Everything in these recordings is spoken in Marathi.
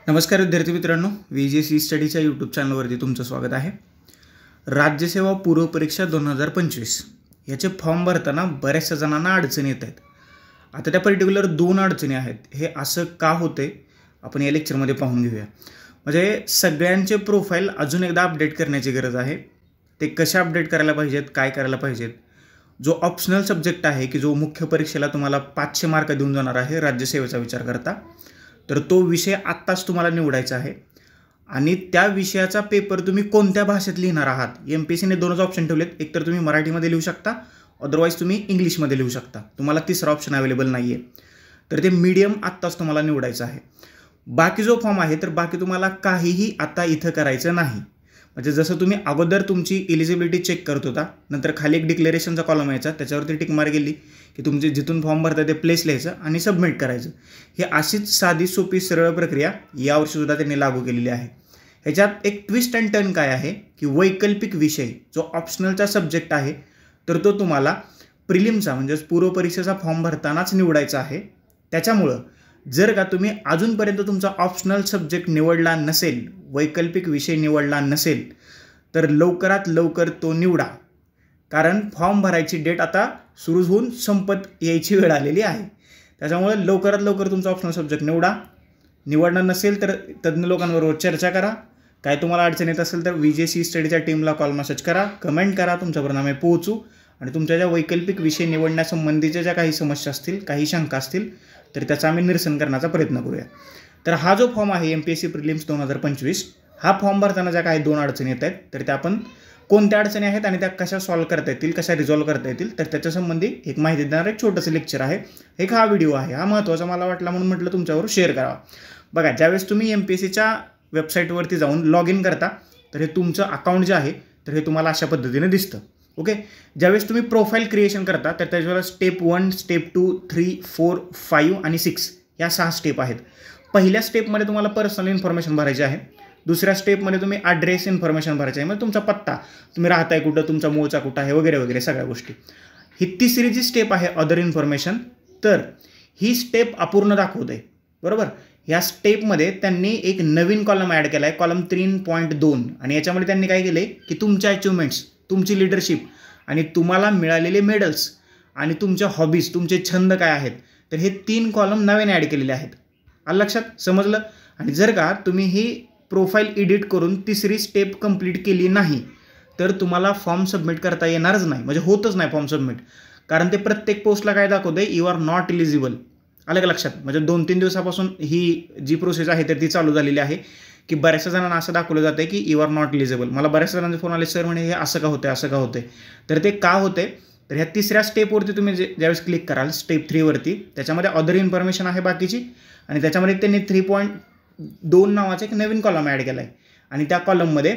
नमस्कार विद्यार्थी मित्रांनो, VJC स्टडीच्या यूट्यूब चॅनलवरती तुमचं स्वागत आहे. राज्यसेवा पूर्व परीक्षा 2025 याचे फॉर्म भरताना बऱ्याचशा जणांना अडचणी येत आहेत. आता त्या पर्टिक्युलर 2 अडचणी आहेत. हे असं का होते आपण या लेक्चरमध्ये पाहून घेऊया. म्हणजे सगळ्यांचे प्रोफाईल अजून एकदा अपडेट करण्याची गरज आहे. ते कशा अपडेट करायला पाहिजेत, काय करायला पाहिजेत. जो ऑप्शनल सब्जेक्ट आहे की जो मुख्य परीक्षेला तुम्हाला 500 मार्क देऊन जाणार आहे राज्यसेवेचा विचार करता, तर तो विषय आत्ताच तुम्हाला निवडायचा आहे. आणि त्या विषयाचा पेपर तुम्ही कोणत्या भाषेत लिहिणार आहात. MPSCने 2च ऑप्शन ठेवलेत. एक तर तुम्ही मराठीमध्ये लिहू शकता, अदरवाईज तुम्ही इंग्लिशमध्ये लिहू शकता. तुम्हाला तिसरा ऑप्शन अवेलेबल नाही आहे. तर ते मीडियम आत्ताच तुम्हाला निवडायचं आहे. बाकी जो फॉर्म आहे तर बाकी तुम्हाला काहीही आता इथं करायचं नाही. म्हणजे जसं तुम्ही अगोदर तुमची इलिजिबिलिटी चेक करत होता, नंतर खाली एक डिक्लेरेशनचा कॉलम यायचा, त्याच्यावरती टिकमार गेली की तुमचे जिथून फॉर्म भरता ते प्लेस लिहायचं आणि सबमिट करायचं. ही अशीच साधी सोपी सरळ प्रक्रिया यावर्षीसुद्धा त्यांनी लागू केलेली आहे. ह्याच्यात एक ट्विस्ट अँड टर्न काय आहे की वैकल्पिक विषय जो ऑप्शनलचा सब्जेक्ट आहे तर तो तुम्हाला प्रिलिमचा म्हणजेच पूर्व परीक्षेचा फॉर्म भरतानाच निवडायचा आहे. त्याच्यामुळं जर का तुम्ही अजूनपर्यंत तुमचा ऑप्शनल सब्जेक्ट निवडला नसेल, वैकल्पिक विषय निवडला नसेल, तर लवकरात लवकर तो निवडा. कारण फॉर्म भरायची डेट आता सुरू होऊन संपत यायची वेळ आलेली आहे. त्याच्यामुळे लवकरात लवकर तुमचा ऑप्शनल सब्जेक्ट निवडा. निवडणार नसेल तर तज्ज्ञ लोकांबरोबर चर्चा करा. काय तुम्हाला अडचण येत असेल तर VJC स्टडीच्या टीमला कॉल मेसेज करा, कमेंट करा, तुमच्यापर्यंत आम्ही पोहोचू. आणि तुमच्या ज्या वैकल्पिक विषय निवडण्यासंबंधीच्या ज्या काही समस्या असतील, काही शंका असतील, तर त्याचं आम्ही निरसन करण्याचा प्रयत्न करूया. तर हा जो फॉर्म आहे MPSC प्रिलिम्स 2025, हा फॉर्म भरताना ज्या काही 2 अडचणी येत आहेत तर त्या आपण कोणत्या अडचणी आहेत आणि त्या कशा सॉल्व्ह करता येतील, कशा रिझॉल्व्ह करता येतील, तर त्याच्यासंबंधी एक माहिती देणारं एक छोटंसं लेक्चर आहे. एक हा व्हिडिओ आहे. हा महत्त्वाचा मला वाटला म्हणून म्हटलं तुमच्यावर शेअर करावा. बघा, ज्यावेळेस तुम्ही MPSCच्या वेबसाईटवरती जाऊन लॉग इन करता तर हे तुमचं अकाउंट जे आहे तर हे तुम्हाला अशा पद्धतीने दिसतं. ओके. ज्यावेळेस तुम्ही प्रोफाईल क्रिएशन करता तर त्याच्यावर स्टेप 1, स्टेप 2, 3, 4, 5 आणि 6 या 6 स्टेप आहेत. पहिल्या स्टेपमध्ये तुम्हाला पर्सनल इन्फॉर्मेशन भरायची आहे. दुसऱ्या स्टेपमध्ये तुम्ही ॲड्रेस इन्फॉर्मेशन भरायची आहे, म्हणजे तुमचा पत्ता, तुम्ही राहताय कुठं, तुमचा मूळचा कुठं आहे वगैरे वगैरे सगळ्या गोष्टी. ही तिसरी जी स्टेप आहे अदर इन्फॉर्मेशन, तर ही स्टेप अपूर्ण दाखवते. बरोबर. या स्टेपमध्ये त्यांनी एक नवीन कॉलम ॲड केला आहे, कॉलम 3.2. आणि याच्यामध्ये त्यांनी काय केलं आहे की तुमच्या अचिव्हमेंट्स, तुमची लिडरशिप आणि तुम्हाला मिळालेले मेडल्स आणि तुमच्या हॉबीज, तुमचे छंद काय आहेत, तर हे 3 कॉलम नव्याने ॲड केलेले आहेत. आलं लक्षात? समजलं? आणि जर का तुम्ही ही प्रोफाईल एडिट करून तिसरी स्टेप कंप्लीट केली नाही तर तुम्हाला फॉर्म सबमिट करता येणारच नाही, म्हणजे होतच नाही फॉर्म सबमिट. कारण ते प्रत्येक पोस्टला काय दाखवते, यू आर नॉट इलिजिबल. आलं का लक्षात? म्हणजे 2-3 दिवसापासून ही जी प्रोसेस आहे तर ती चालू झालेली आहे की बऱ्याचशा जणांना असं दाखवलं जातं की यू आर नॉट इलिजिबल. मला बऱ्याचशा जणांचे फोन आले, सर म्हणे हे असं का होतं, असं का होते. तर ते का होते, तर ह्या तिसऱ्या स्टेपवरती तुम्ही ज्यावेळेस क्लिक कराल स्टेप 3 वरती, त्याच्यामध्ये अदर इन्फॉर्मेशन आहे बाकीची, आणि त्याच्यामध्ये त्यांनी 3.2 नावाचा एक नवीन कॉलम ॲड केला आहे. आणि त्या कॉलममध्ये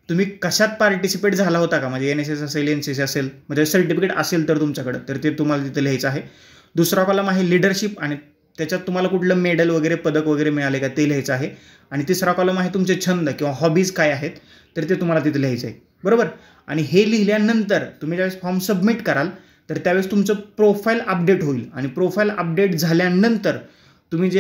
तुम्ही कशात पार्टिसिपेट झाला होता का, म्हणजे NSS असेल, NCC असेल, म्हणजे सर्टिफिकेट असेल तर तुमच्याकडं, तर ते तुम्हाला तिथे लिहायचं आहे. दुसरा कॉलम आहे लिडरशिप, आणि त्याच्यात तुम्हाला कुठलं मेडल वगैरे, पदक वगैरे मिळाले का ते लिहायचं आहे. आणि तिसरा कॉलम आहे तुमचे छंद किंवा हॉबीज काय आहेत तर ते तुम्हाला तिथे लिहायचं आहे. बरोबर. आणि हे लिहिल्यानंतर तुम्ही ज्यावेळेस फॉर्म सबमिट कराल तर त्यावेळेस तुमचं प्रोफाईल अपडेट होईल. आणि प्रोफाईल अपडेट झाल्यानंतर तुम्ही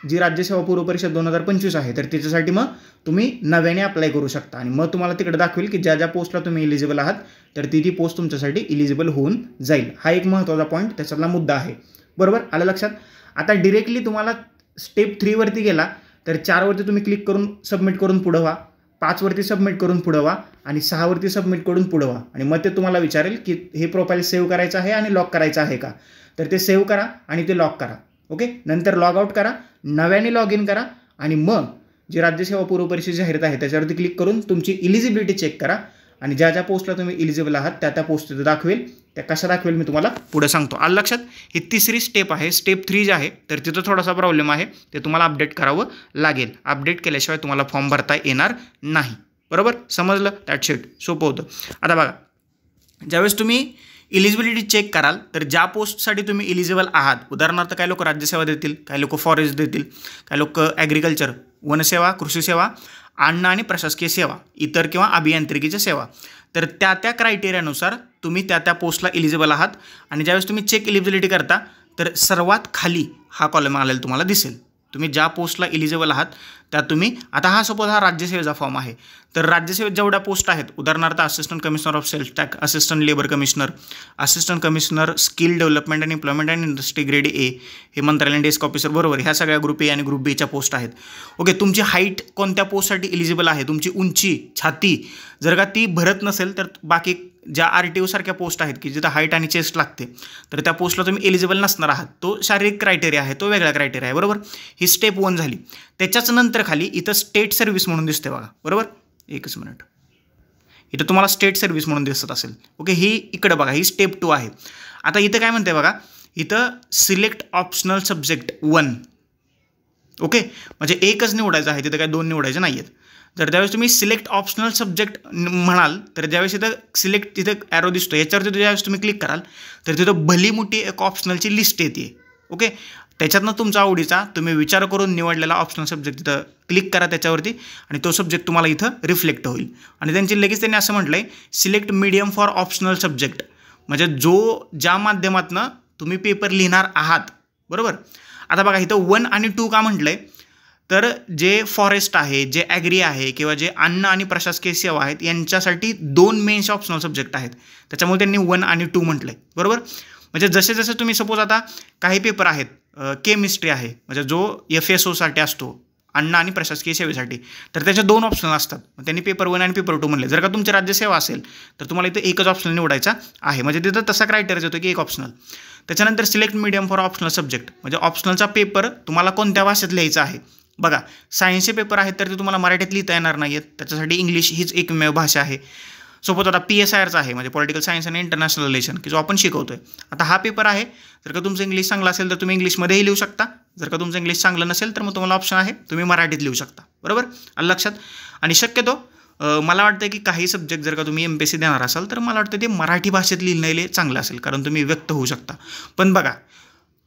जी राज्यसेवा पूर्व परीक्षा 2025 आहे तर त्याच्यासाठी मग तुम्ही नव्याने अप्लाय करू शकता. आणि मग तुम्हाला तिकडे दाखवेल की ज्या पोस्टला तुम्ही इलिजिबल आहात तर ती पोस्ट तुमच्यासाठी इलिजिबल होऊन जाईल. हा एक महत्त्वाचा पॉईंट, त्याच्यातला मुद्दा आहे. बरोबर. आलं लक्षात? आता डिरेक्टली तुम्हाला स्टेप 3 वरती गेला तर 4 वरती तुम्ही क्लिक करून सबमिट करून पुढं व्हा, 5 वरती सबमिट करून पुढं व्हा, आणि 6 वरती सबमिट करून पुढं व्हा. आणि मग ते तुम्हाला विचारेल की हे प्रोफाईल सेव्ह करायचं आहे आणि लॉक करायचं आहे का, तर ते सेव्ह करा आणि ते लॉक करा. ओके. नंतर लॉग आउट करा, नव्याने लॉग इन करा, आणि मग जी राज्यसेवा पूर्व परीक्षेची जाहिरात आहे त्याच्यावरती क्लिक करून तुमची इलिजिबिलिटी चेक करा. आणि ज्या पोस्टला तुम्ही इलिजिबल आहात त्या पोस्ट तिथं दाखवेल. त्या कशा दाखवेल मी तुम्हाला पुढे सांगतो. आलं लक्षात? ही तिसरी स्टेप आहे. स्टेप 3 जे आहे तर तिथं थोडासा प्रॉब्लेम आहे, ते तुम्हाला अपडेट करावं लागेल. अपडेट केल्याशिवाय तुम्हाला फॉर्म भरता येणार नाही. बरोबर. समजलं? That's it. सोपं होतं. आता बघा, ज्यावेळेस तुम्ही इलिजिबिलिटी चेक कराल तर ज्या पोस्टसाठी तुम्ही इलिजिबल आहात, उदाहरणार्थ काही लोक राज्यसेवा देतील, काही लोक फॉरेस्ट देतील, काही लोक ॲग्रिकल्चर, वनसेवा, कृषी सेवा, अन्न आणि प्रशासकीय सेवा, इतर किंवा अभियांत्रिकीच्या सेवा, तर त्या क्रायटेरियानुसार तुम्ही त्या पोस्टला इलिजिबल आहात. आणि ज्यावेळेस तुम्ही चेक इलिजिबिलिटी करता तर सर्वात खाली हा कॉलम आलेला तुम्हाला दिसेल. तुम्ही ज्या पोस्टला एलिजिबल आहात त्यात तुम्ही, आता हा सपोज हा राज्यसेवेचा फॉर्म आहे, तर राज्यसेवेत जेवढ्या पोस्ट आहेत, उदाहरणार्थ assistant commissioner of sales tax, assistant labour commissioner, assistant commissioner skill development and employment and industry grade A, हे मंत्रालयीन डेस्क ऑफिसर, बरोबर, ह्या सगळ्या ग्रुप ए आणि ग्रुप बीच्या पोस्ट आहेत. ओके, तुमची हाईट कोणत्या पोस्टसाठी एलिजिबल आहे, तुमची उंची, छाती जर का ती भरत नसेल तर बाकी ज्या RTO सारख्या पोस्ट आहेत की जिथं हाईट आणि चेस्ट लागते, तर त्या पोस्टला तुम्ही एलिजिबल नसणार आहात. तो शारीरिक क्रायटेरिया आहे, तो वेगळा क्रायटेरिया आहे, बरोबर. ही स्टेप 1 झाली. त्याच्याच नंतर खाली इथं स्टेट सर्व्हिस म्हणून दिसते बघा, बरोबर. एकच मिनिट, इथं तुम्हाला स्टेट सर्व्हिस म्हणून दिसत असेल. ओके, ही इकडे बघा, ही स्टेप 2 आहे. आता इथं काय म्हणते बघा, इथं सिलेक्ट ऑप्शनल सब्जेक्ट 1. ओके, म्हणजे एकच निवडायचं आहे, तिथं काय 2 निवडायचे नाही आहेत. जर त्यावेळेस तुम्ही सिलेक्ट ऑप्शनल सब्जेक्ट म्हणाल तर ज्यावेळेस इथं सिलेक्ट तिथं ॲरो दिसतो, याच्यावरती ज्यावेळेस तुम्ही क्लिक कराल तर तिथं भली मोठी एक ऑप्शनलची लिस्ट येते. ओके, त्याच्यातनं तुमचा आवडीचा तुम्ही विचार करून निवडलेला ऑप्शनल सब्जेक्ट तिथं क्लिक करा त्याच्यावरती, आणि तो सब्जेक्ट तुम्हाला इथं रिफ्लेक्ट होईल. आणि लगेच त्यांनी असं म्हटलं आहे, select medium for optional subject, म्हणजे ज्या माध्यमातून तुम्ही पेपर लिहिणार आहात, बरोबर. आता बघा इथं 1 आणि 2 का म्हटलं आहे, तर जे फॉरेस्ट आहे, जे ॲग्री आहे, किंवा जे अन्न आणि प्रशासकीय सेवा आहेत, यांच्यासाठी 2 मेन्स ऑप्शनल सब्जेक्ट आहेत, त्याच्यामुळे त्यांनी 1 आणि 2 म्हटलं आहे, बरोबर. म्हणजे जसे तुम्ही सपोज आता काही पेपर आहेत, केमिस्ट्री आहे, म्हणजे जो FSOसाठी असतो, अन्न आणि प्रशासकीय सेवेसाठी, तर त्याचे 2 ऑप्शन असतात. त्यांनी पेपर 1 आणि पेपर 2 म्हणले. जर का तुमची राज्यसेवा असेल तर तुम्हाला इथे एकच ऑप्शनल निवडायचा आहे, म्हणजे तिथं तसा क्रायटेरिया येतो की एक ऑप्शनल. त्याच्यानंतर select medium for optional subject, म्हणजे ऑप्शनलचा पेपर तुम्हाला कोणत्या भाषेत लिहायचा आहे. बघा, सायन्सचे पेपर आहेत तर ते तुम्हाला मराठीत लिहिता येणार नाही आहेत, त्याच्यासाठी इंग्लिश हीच एकमेव भाषा आहे. सोबत आता PSIRचा आहे, म्हणजे पॉलिटिकल सायन्स आणि इंटरनॅशनल रिलेशन, की जो आपण शिकवतोय. आता हा पेपर आहे, जर का तुमचं इंग्लिश चांगलं असेल तर तुम्ही इंग्लिशमध्येही लिहू शकता. जर का तुमचं इंग्लिश चांगलं नसेल तर मग तुम्हाला ऑप्शन आहे, तुम्ही मराठीत लिहू शकता, बरोबर. आलं लक्षात. आणि शक्यतो मला वाटतं की काही सब्जेक्ट जर का तुम्ही MPSC देणार असाल तर मला वाटतं ते मराठी भाषेत लिहिलेले चांगलं असेल, कारण तुम्ही व्यक्त होऊ शकता. पण बघा,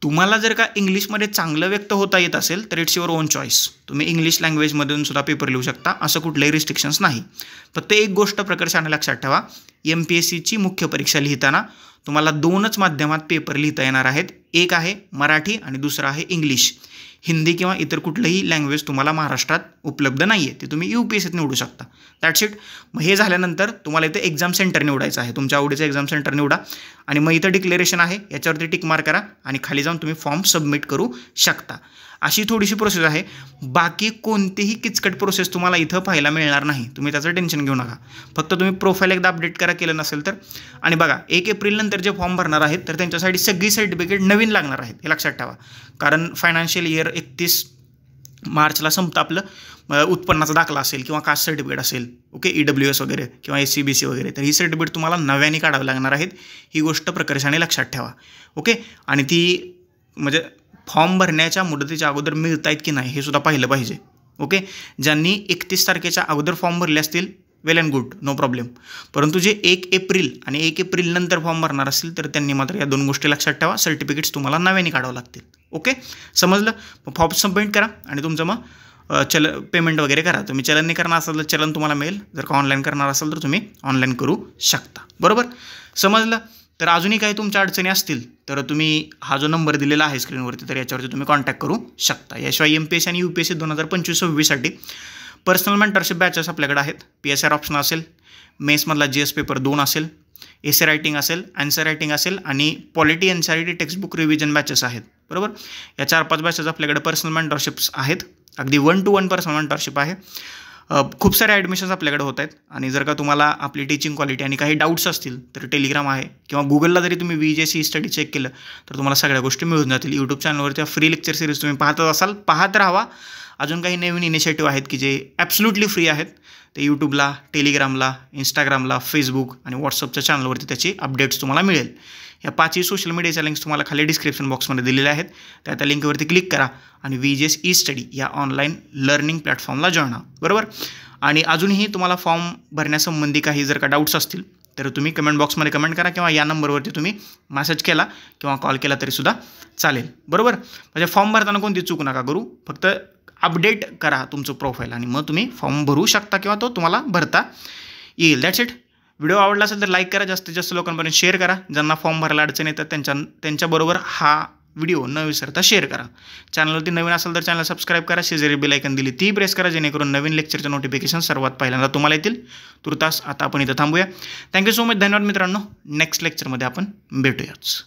तुम्हाला जर का इंग्लिशमध्ये चांगलं व्यक्त होता येत असेल तर इट्स युअर ओन चॉईस, तुम्ही इंग्लिश लँग्वेजमधून सुद्धा पेपर लिहू शकता, असं कुठलंही रिस्ट्रिक्शन्स नाही. फक्त एक गोष्ट प्रकर्षाने लक्षात ठेवा, MPSCची मुख्य परीक्षा लिहिताना तुम्हाला 2च माध्यमात पेपर लिहिता येणार आहेत. एक आहे मराठी आणि दुसरं आहे इंग्लिश. हिंदी किंवा इतर कुठलंही लँग्वेज तुम्हाला महाराष्ट्रात उपलब्ध नाही आहे, ते तुम्ही UPSCत निवडू शकता. That's it. मग हे झाल्यानंतर तुम्हाला इथे एक्झाम सेंटर निवडायचं आहे, तुमच्या आवडीचं एक्झाम सेंटर निवडा, आणि मग इथं डिक्लेरेशन आहे, याच्यावरती टिक मार्क करा, आणि खाली जाऊन तुम्ही फॉर्म सबमिट करू शकता. अशी थोडीशी प्रोसेस आहे. बाकी कोणतीही किचकट प्रोसेस तुम्हाला इथं पाहायला मिळणार नाही, तुम्ही त्याचं टेन्शन घेऊ नका. फक्त तुम्ही प्रोफाईल एकदा अपडेट करा, केलं नसेल तर. आणि बघा, 1 एप्रिल नंतर जे फॉर्म भरणार आहेत तर त्यांच्यासाठी सगळी सर्टिफिकेट नवीन लागणार आहेत, हे लक्षात ठेवा. कारण फायनान्शियल इयर 31 मार्चला संपतं आपलं. उत्पन्नाचा दाखला असेल किंवा कास्ट सर्टिफिकेट असेल, ओके, EWS वगैरे किंवा SCBC वगैरे, तर ही सर्टिफिकेट तुम्हाला नव्याने काढावी लागणार आहेत. ही गोष्ट प्रकर्षाने लक्षात ठेवा, ओके. आणि ती म्हणजे फॉर्म भरण्याच्या मुदतीच्या अगोदर मिळत आहेत की नाही हे सुद्धा पाहिलं पाहिजे, ओके. ज्यांनी 31 तारखेच्या अगोदर फॉर्म भरले असतील, वेल अँड गुड, नो प्रॉब्लेम. परंतु जे 1 एप्रिल आणि 1 एप्रिल नंतर फॉर्म भरणार असतील तर त्यांनी मात्र या 2 गोष्टी लक्षात ठेवा, सर्टिफिकेट्स तुम्हाला नव्याने काढावं लागतील, ओके. समजलं. फॉर्म सबमिट करा आणि तुमचं मग पेमेंट वगैरे करा. तुम्ही चलनने करणार असाल तर चलन तुम्हाला मिळेल, जर का ऑनलाईन करणार असाल तर तुम्ही ऑनलाईन करू शकता, बरोबर. समजलं. तर अजूनही काही तुमच्या अडचणी असतील तर तुम्ही हा जो नंबर दिलेला आहे स्क्रीनवरती, तर याच्यावरती तुम्ही कॉन्टॅक्ट करू शकता. याशिवाय MPSC आणि UPSC 2025-26साठी पर्सनल मेंटरशिप बॅचेस आपल्याकडे आहेत. PSR ऑप्शन असेल, मेसमधला GS पेपर 2 असेल, एसे रायटिंग असेल, आन्सर रायटिंग असेल, आणि polity NCERT textbook revision batches आहेत, बरोबर. या 4-5 बॅचेस आपल्याकडे पर्सनल मेंटरशिप्स आहेत. अगदी 1-to-1 पर्सनल मेंटरशिप आहे. खूप सारे ॲडमिशन्स आपल्याकडे होत आहेत. आणि जर का तुम्हाला आपली टीचिंग क्वालिटी आणि काही डाऊट्स असतील तर टेलिग्राम आहे, किंवा गुगलला जरी तुम्ही VJC स्टडी चेक केलं तर तुम्हाला सगळ्या गोष्टी मिळून जातील. यूट्यूब चॅनलवरती फ्री लेक्चर सिरीज तुम्ही पाहतच असाल, पाहत राहावा. अजून काही नवीन इनिशिएटिव्ह आहेत की जे ॲब्सोल्युटली फ्री आहेत, ते यूट्यूबला, टेलिग्रामला, इंस्टाग्रामला, फेसबुक आणि व्हॉट्सअपच्या चॅनलवरती त्याची अपडेट्स तुम्हाला मिळेल. या 5ही सोशल मीडियाच्या लिंक्स तुम्हाला खाली डिस्क्रिप्शन बॉक्समध्ये दिलेल्या आहेत. त्या लिंकवरती क्लिक करा आणि VJS ई-स्टडी या ऑनलाईन लर्निंग प्लॅटफॉर्मला जॉईन व्हा, बरोबर. आणि अजूनही तुम्हाला फॉर्म भरण्यासंबंधी काही जर का डाऊट्स असतील तर तुम्ही कमेंट बॉक्समध्ये कमेंट करा, किंवा या नंबरवरती तुम्ही मेसेज केला किंवा कॉल केला तरीसुद्धा चालेल, बरोबर. म्हणजे फॉर्म भरताना कोणती चूक नका करू, फक्त अपडेट करा तुमचं प्रोफाईल आणि मग तुम्ही फॉर्म भरू शकता किंवा तो तुम्हाला भरता येईल. That's it. व्हिडिओ आवडला असेल तर लाईक करा, जास्तीत जास्त लोकांपर्यंत शेअर करा. ज्यांना फॉर्म भरायला अडचण येतात त्यांच्याबरोबर हा व्हिडिओ न विसरता शेअर करा. चॅनलवरती नवीन असाल तर चॅनल सबस्क्राईब करा. शेजारी बेल आयकन दिली ती प्रेस करा, जेणेकरून नवीन लेक्चरचे नोटिफिकेशन सर्वात पहिल्यांदा तुम्हाला येतील. तुर्तास आता आपण इथं थांबूया. Thank you so much. धन्यवाद मित्रांनो. नेक्स्ट लेक्चरमध्ये आपण भेटूयाच.